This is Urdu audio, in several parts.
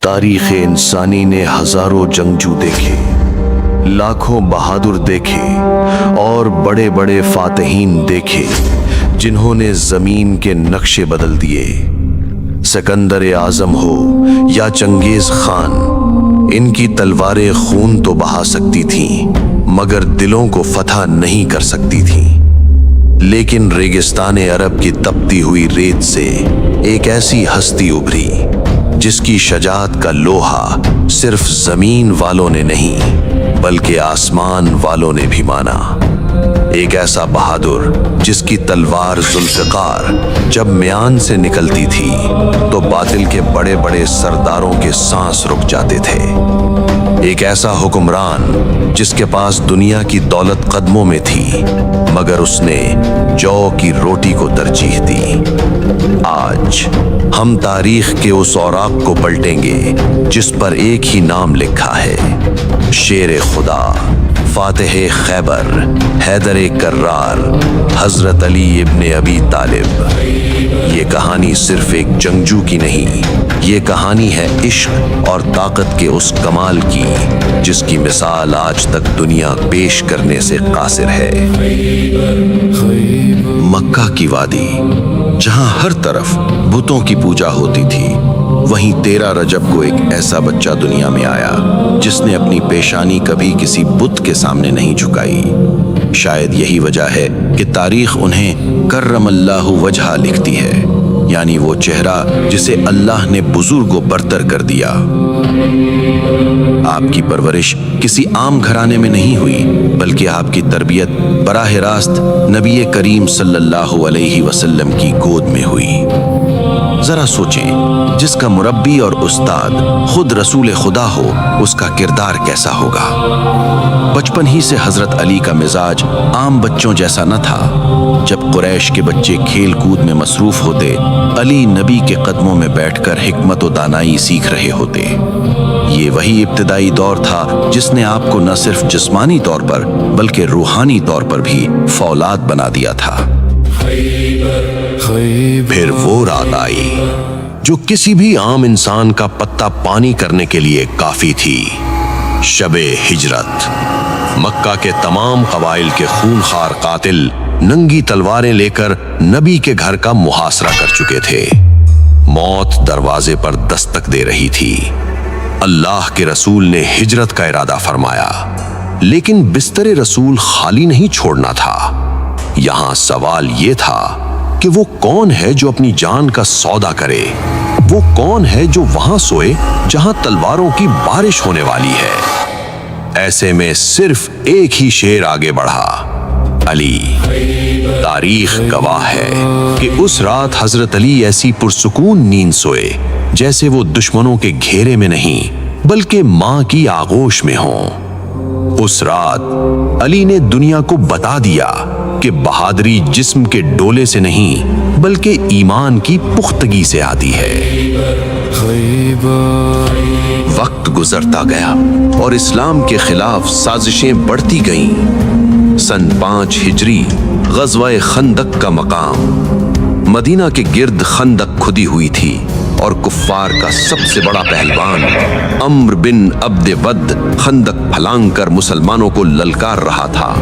تاریخ انسانی نے ہزاروں جنگجو دیکھے، لاکھوں بہادر دیکھے اور بڑے بڑے فاتحین دیکھے جنہوں نے زمین کے نقشے بدل دیے۔ سکندر اعظم ہو یا چنگیز خان، ان کی تلواریں خون تو بہا سکتی تھیں مگر دلوں کو فتح نہیں کر سکتی تھیں۔ لیکن ریگستان عرب کی تپتی ہوئی ریت سے ایک ایسی ہستی ابھری جس کی شجاعت کا لوہا صرف زمین والوں نے نہیں بلکہ آسمان والوں نے بھی مانا۔ ایک ایسا بہادر جس کی تلوار ذوالفقار جب میان سے نکلتی تھی تو باطل کے بڑے بڑے سرداروں کے سانس رک جاتے تھے۔ ایک ایسا حکمران جس کے پاس دنیا کی دولت قدموں میں تھی مگر اس نے جو کی روٹی کو ترجیح دی۔ آج ہم تاریخ کے اس اوراق کو پلٹیں گے جس پر ایک ہی نام لکھا ہے، شیر خدا، فاتح خیبر، حیدر کرار، حضرت علی ابن ابی طالب۔ یہ کہانی صرف ایک جنگجو کی نہیں، یہ کہانی ہے عشق اور طاقت کے اس کمال کی جس کی مثال آج تک دنیا پیش کرنے سے قاصر ہے۔ مکہ کی وادی جہاں ہر طرف بتوں کی پوجا ہوتی تھی، وہیں 13 رجب کو ایک ایسا بچہ دنیا میں آیا جس نے اپنی پیشانی کبھی کسی بت کے سامنے نہیں جھکائی۔ شاید یہی وجہ ہے کہ تاریخ انہیں کرم اللہ وجہہ لکھتی ہے، یعنی وہ چہرہ جسے اللہ نے بزرگ و برتر کر دیا۔ آپ کی پرورش کسی عام گھرانے میں نہیں ہوئی بلکہ آپ کی تربیت براہ راست نبی کریم صلی اللہ علیہ وسلم کی گود میں ہوئی۔ ذرا سوچیں، جس کا مربی اور استاد خود رسول خدا ہو اس کا کردار کیسا ہوگا؟ بچپن ہی سے حضرت علی کا مزاج عام بچوں جیسا نہ تھا۔ جب قریش کے بچے کھیل کود میں مصروف ہوتے، علی نبی کے قدموں میں بیٹھ کر حکمت و دانائی سیکھ رہے ہوتے۔ یہ وہی ابتدائی دور تھا جس نے آپ کو نہ صرف جسمانی طور پر بلکہ روحانی طور پر بھی فولاد بنا دیا تھا۔ پھر وہ رات آئی جو کسی بھی عام انسان کا پتہ پانی کرنے کے لیے کافی تھی، شب ہجرت۔ مکہ کے تمام قبائل کے خونخوار قاتل ننگی تلواریں لے کر نبی کے گھر کا محاصرہ کر چکے تھے۔ موت دروازے پر دستک دے رہی تھی۔ اللہ کے رسول نے ہجرت کا ارادہ فرمایا، لیکن بستر رسول خالی نہیں چھوڑنا تھا۔ یہاں سوال یہ تھا کہ وہ کون ہے جو اپنی جان کا سودا کرے؟ وہ کون ہے جو وہاں سوئے جہاں تلواروں کی بارش ہونے والی ہے؟ ایسے میں صرف ایک ہی شیر آگے بڑھا، علی۔ تاریخ گواہ ہے کہ اس رات حضرت علی ایسی پرسکون نیند سوئے جیسے وہ دشمنوں کے گھیرے میں نہیں بلکہ ماں کی آغوش میں ہوں۔ اس رات علی نے دنیا کو بتا دیا کہ بہادری جسم کے ڈولے سے نہیں بلکہ ایمان کی پختگی سے آتی ہے۔ وقت گزرتا گیا اور اسلام کے خلاف سازشیں بڑھتی گئیں۔ سن 5 ہجری غزوہ خندق کا مقام۔ مدینہ کے گرد خندق کھدی ہوئی تھی اور کفار کا سب سے بڑا پہلوان عمرو بن عبد ود خندق پھلانگ کر مسلمانوں کو للکار رہا تھا۔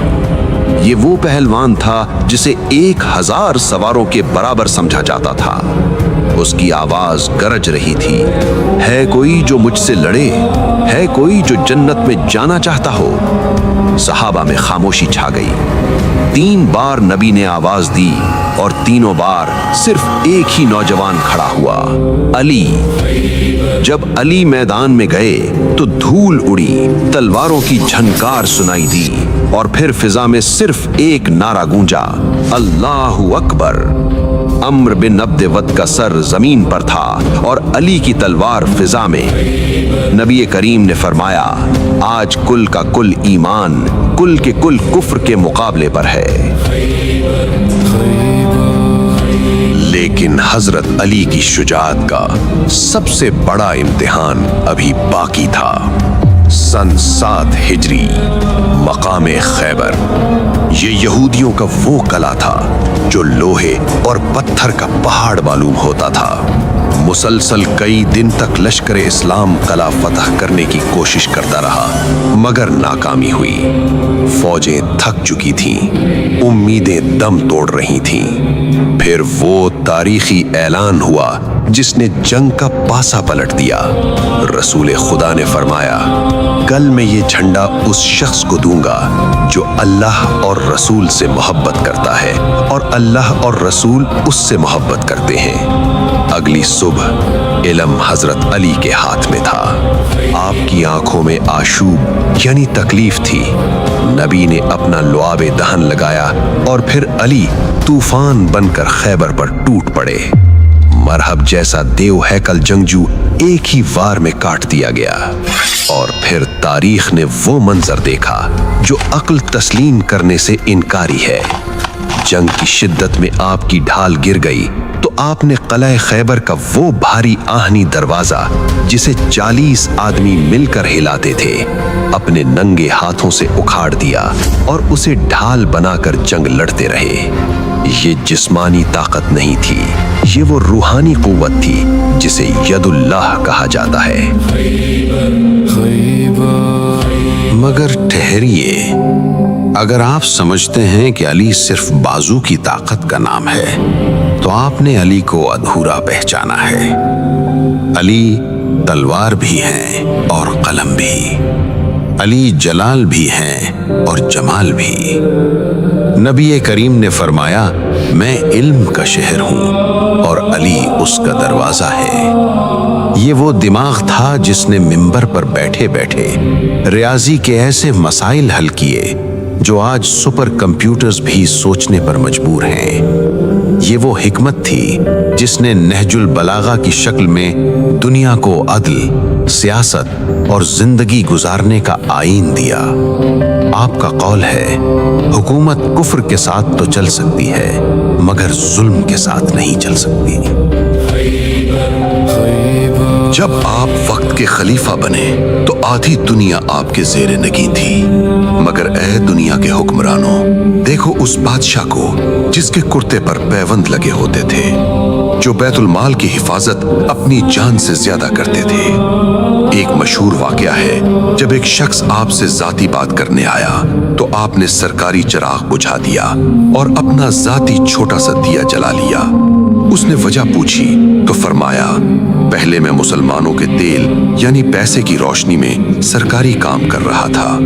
یہ وہ پہلوان تھا جسے 1000 سواروں کے برابر سمجھا جاتا تھا۔ اس کی آواز گرج رہی تھی، ہے کوئی جو مجھ سے لڑے؟ ہے کوئی جو جنت میں جانا چاہتا ہو؟ صحابہ میں خاموشی چھا گئی۔ 3 بار نبی نے آواز دی اور تینوں بار صرف ایک ہی نوجوان کھڑا ہوا، علی۔ جب علی میدان میں گئے تو دھول اڑی، تلواروں کی جھنکار سنائی دی اور پھر فضا میں صرف ایک نعرہ گونجا، اللہ اکبر۔ عمرو بن عبد ود کا سر زمین پر تھا اور علی کی تلوار فضا میں۔ نبی کریم نے فرمایا، آج کل کا کل ایمان کل کے کل کفر کے مقابلے پر ہے۔ لیکن حضرت علی کی شجاعت کا سب سے بڑا امتحان ابھی باقی تھا۔ سن 7 ہجری، مقام خیبر۔ یہ یہودیوں کا وہ قلعہ تھا جو لوہے اور پتھر کا پہاڑ معلوم ہوتا تھا۔ مسلسل کئی دن تک لشکر اسلام قلعہ فتح کرنے کی کوشش کرتا رہا مگر ناکامی ہوئی۔ فوجیں تھک چکی تھیں، امیدیں دم توڑ رہی تھیں۔ پھر وہ تاریخی اعلان ہوا جس نے جنگ کا پاسا پلٹ دیا۔ رسول خدا نے فرمایا، کل میں یہ جھنڈا اس شخص کو دوں گا جو اللہ اور رسول سے محبت کرتا ہے اور اللہ اور رسول اس سے محبت کرتے ہیں۔ اگلی صبح علم حضرت علی کے ہاتھ میں تھا۔ آپ کی آنکھوں میں آشوب یعنی تکلیف تھی۔ نبی نے اپنا لعاب دہن لگایا اور پھر علی طوفان بن کر خیبر پر ٹوٹ پڑے۔ مرحب جیسا دیو ہیکل جنگجو ایک ہی وار میں کاٹ دیا گیا۔ اور پھر تاریخ نے وہ منظر دیکھا جو عقل تسلیم کرنے سے انکاری ہے۔ جنگ کی شدت میں آپ کی ڈھال گر گئی تو آپ نے قلعہ خیبر کا وہ بھاری آہنی دروازہ جسے 40 آدمی مل کر ہلاتے تھے اپنے ننگے ہاتھوں سے اکھاڑ دیا اور اسے ڈھال بنا کر جنگ لڑتے رہے۔ یہ جسمانی طاقت نہیں تھی، یہ وہ روحانی قوت تھی جسے ید اللہ کہا جاتا ہے۔ مگر ٹھہریے، اگر آپ سمجھتے ہیں کہ علی صرف بازو کی طاقت کا نام ہے تو آپ نے علی کو ادھورا پہچانا ہے۔ علی تلوار بھی ہیں اور قلم بھی، علی جلال بھی ہیں اور جمال بھی۔ نبی کریم نے فرمایا، میں علم کا شہر ہوں اور علی اس کا دروازہ ہے۔ یہ وہ دماغ تھا جس نے منبر پر بیٹھے بیٹھے ریاضی کے ایسے مسائل حل کیے جو آج سپر کمپیوٹرز بھی سوچنے پر مجبور ہیں۔ یہ وہ حکمت تھی جس نے نہج البلاغہ کی شکل میں دنیا کو عدل، سیاست اور زندگی گزارنے کا آئین دیا۔ آپ کا قول ہے، حکومت کفر کے ساتھ تو چل سکتی ہے مگر ظلم کے ساتھ نہیں چل سکتی۔ جب آپ وقت کے خلیفہ بنے تو آدھی دنیا آپ کے زیر نگین تھی، مگر اے دنیا کے حکمرانوں، دیکھو اس بادشاہ کو جس کے کرتے پر پیوند لگے ہوتے تھے، جو بیت المال کی حفاظت اپنی جان سے زیادہ کرتے تھے۔ ایک مشہور واقعہ ہے، جب ایک شخص آپ سے ذاتی بات کرنے آیا تو آپ نے سرکاری چراغ بجھا دیا اور اپنا ذاتی چھوٹا سا دیا جلا لیا۔ اس نے وجہ پوچھی تو فرمایا، پہلے میں مسلمانوں کے تیل یعنی پیسے کی روشنی میں سرکاری کام کر رہا تھا،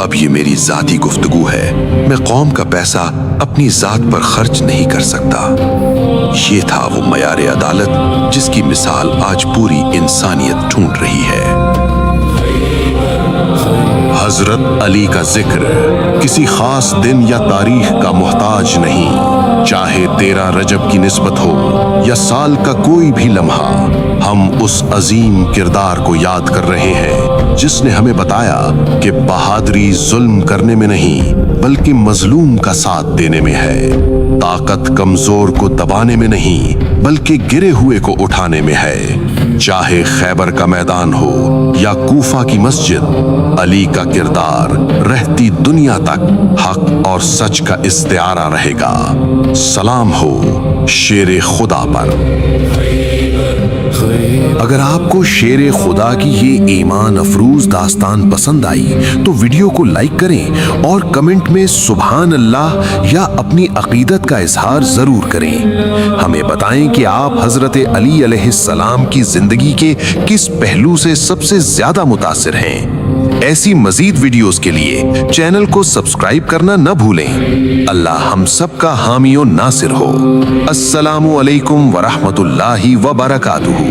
اب یہ میری ذاتی گفتگو ہے، میں قوم کا پیسہ اپنی ذات پر خرچ نہیں کر سکتا۔ یہ تھا وہ معیار عدالت جس کی مثال آج پوری انسانیت ڈھونڈ رہی ہے۔ حضرت علی کا ذکر کسی خاص دن یا تاریخ کا محتاج نہیں، چاہے 13 رجب کی نسبت ہو یا سال کا کوئی بھی لمحہ، ہم اس عظیم کردار کو یاد کر رہے ہیں جس نے ہمیں بتایا کہ بہادری ظلم کرنے میں نہیں بلکہ مظلوم کا ساتھ دینے میں ہے، طاقت کمزور کو دبانے میں نہیں بلکہ گرے ہوئے کو اٹھانے میں ہے۔ چاہے خیبر کا میدان ہو یا کوفہ کی مسجد، علی کا کردار رہتی دنیا تک حق اور سچ کا استعارہ رہے گا۔ سلام ہو شیر خدا پر۔ اگر آپ کو شیر خدا کی یہ ایمان افروز داستان پسند آئی تو ویڈیو کو لائک کریں اور کمنٹ میں سبحان اللہ یا اپنی عقیدت کا اظہار ضرور کریں۔ ہمیں بتائیں کہ آپ حضرت علی علیہ السلام کی زندگی کے کس پہلو سے سب سے زیادہ متاثر ہیں۔ ایسی مزید ویڈیوز کے لیے چینل کو سبسکرائب کرنا نہ بھولیں۔ اللہ ہم سب کا حامی و ناصر ہو۔ السلام علیکم ورحمۃ اللہ وبرکاتہ۔